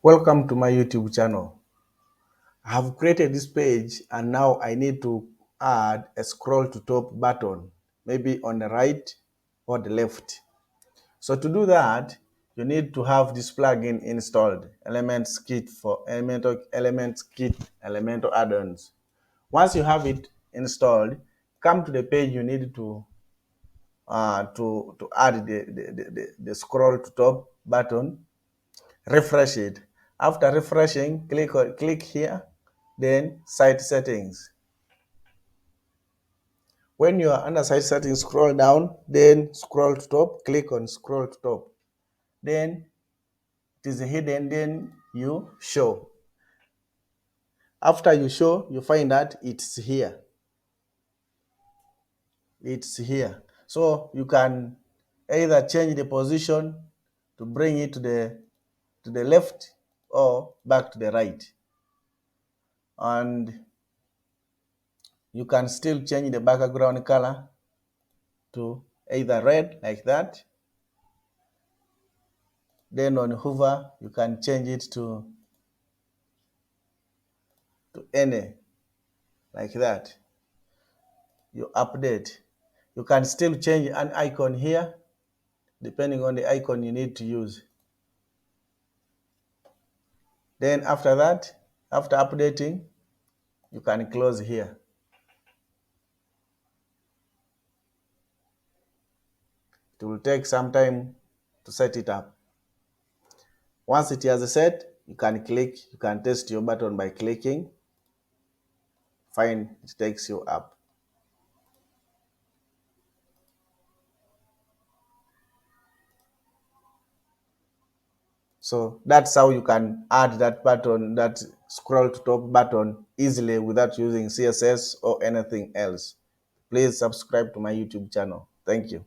Welcome to my YouTube channel. I have created this page and now I need to add a scroll to top button, maybe on the right or the left. So to do that, you need to have this plugin installed, Elements Kit for Elements Kit, Elementor add-ons. Once you have it installed, come to the page you need to add the scroll to top button. Refresh it. After refreshing, click here, then site settings. When you are under site settings, scroll down, then scroll to top, click on scroll to top. Then it is hidden, then you show. After you show, you find that it's here. It's here. So you can either change the position to bring it to the left or back to the right. And you can still change the background color to either red like that. Then on hover, you can change it to any like that. You update. You can still change an icon here depending on the icon you need to use. Then after that, after updating, you can close here. It will take some time to set it up. Once it has set, you can test your button by clicking. Fine, it takes you up. So that's how you can add that button, that scroll to top button easily without using CSS or anything else. Please subscribe to my YouTube channel. Thank you.